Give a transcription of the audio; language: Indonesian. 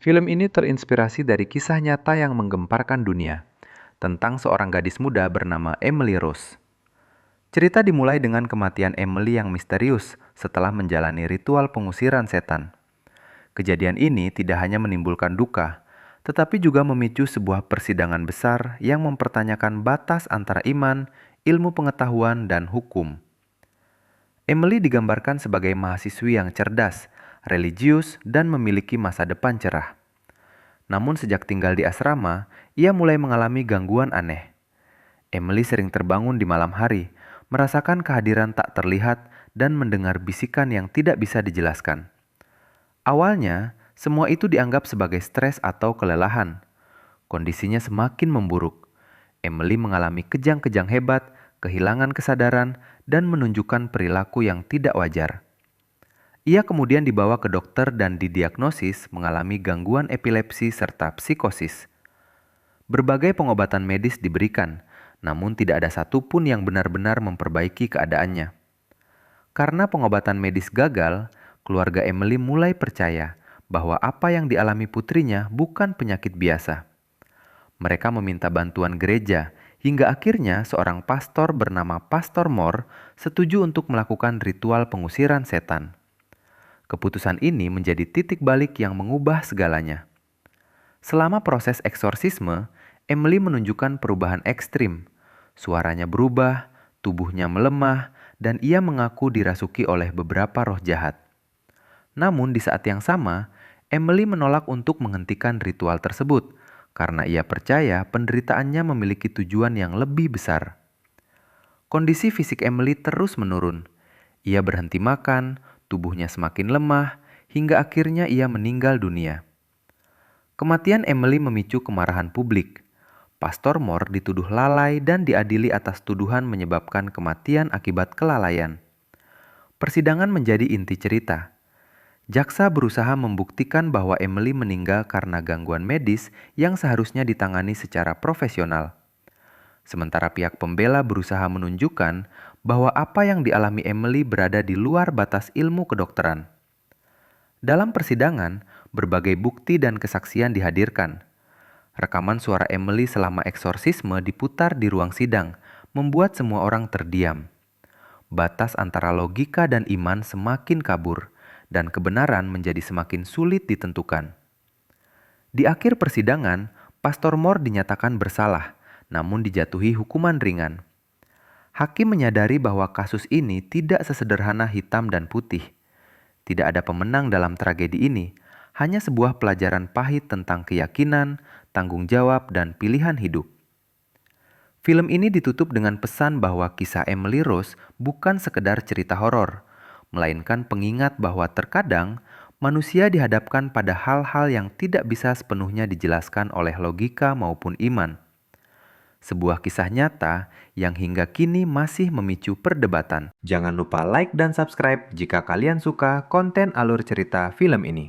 Film ini terinspirasi dari kisah nyata yang menggemparkan dunia, tentang seorang gadis muda bernama Emily Rose. Cerita dimulai dengan kematian Emily yang misterius setelah menjalani ritual pengusiran setan. Kejadian ini tidak hanya menimbulkan duka, tetapi juga memicu sebuah persidangan besar yang mempertanyakan batas antara iman, ilmu pengetahuan, dan hukum. Emily digambarkan sebagai mahasiswi yang cerdas, religius, dan memiliki masa depan cerah. Namun sejak tinggal di asrama, ia mulai mengalami gangguan aneh. Emily sering terbangun di malam hari, merasakan kehadiran tak terlihat dan mendengar bisikan yang tidak bisa dijelaskan. Awalnya, semua itu dianggap sebagai stres atau kelelahan. Kondisinya semakin memburuk. Emily mengalami kejang-kejang hebat, kehilangan kesadaran, dan menunjukkan perilaku yang tidak wajar. Ia kemudian dibawa ke dokter dan didiagnosis mengalami gangguan epilepsi serta psikosis. Berbagai pengobatan medis diberikan, namun tidak ada satupun yang benar-benar memperbaiki keadaannya. Karena pengobatan medis gagal, keluarga Emily mulai percaya bahwa apa yang dialami putrinya bukan penyakit biasa. Mereka meminta bantuan gereja, hingga akhirnya seorang pastor bernama Pastor Moore setuju untuk melakukan ritual pengusiran setan. Keputusan ini menjadi titik balik yang mengubah segalanya. Selama proses eksorsisme, Emily menunjukkan perubahan ekstrim. Suaranya berubah, tubuhnya melemah, dan ia mengaku dirasuki oleh beberapa roh jahat. Namun di saat yang sama, Emily menolak untuk menghentikan ritual tersebut karena ia percaya penderitaannya memiliki tujuan yang lebih besar. Kondisi fisik Emily terus menurun. Ia berhenti makan, tubuhnya semakin lemah, hingga akhirnya ia meninggal dunia. Kematian Emily memicu kemarahan publik. Pastor Moore dituduh lalai dan diadili atas tuduhan menyebabkan kematian akibat kelalaian. Persidangan menjadi inti cerita. Jaksa berusaha membuktikan bahwa Emily meninggal karena gangguan medis yang seharusnya ditangani secara profesional. Sementara pihak pembela berusaha menunjukkan bahwa apa yang dialami Emily berada di luar batas ilmu kedokteran. Dalam persidangan, berbagai bukti dan kesaksian dihadirkan. Rekaman suara Emily selama eksorsisme diputar di ruang sidang, membuat semua orang terdiam. Batas antara logika dan iman semakin kabur, dan kebenaran menjadi semakin sulit ditentukan. Di akhir persidangan, Pastor Moore dinyatakan bersalah, namun dijatuhi hukuman ringan. Hakim menyadari bahwa kasus ini tidak sesederhana hitam dan putih. Tidak ada pemenang dalam tragedi ini, hanya sebuah pelajaran pahit tentang keyakinan, tanggung jawab, dan pilihan hidup. Film ini ditutup dengan pesan bahwa kisah Emily Rose bukan sekedar cerita horor, melainkan pengingat bahwa terkadang manusia dihadapkan pada hal-hal yang tidak bisa sepenuhnya dijelaskan oleh logika maupun iman. Sebuah kisah nyata yang hingga kini masih memicu perdebatan. Jangan lupa like dan subscribe jika kalian suka konten alur cerita film ini.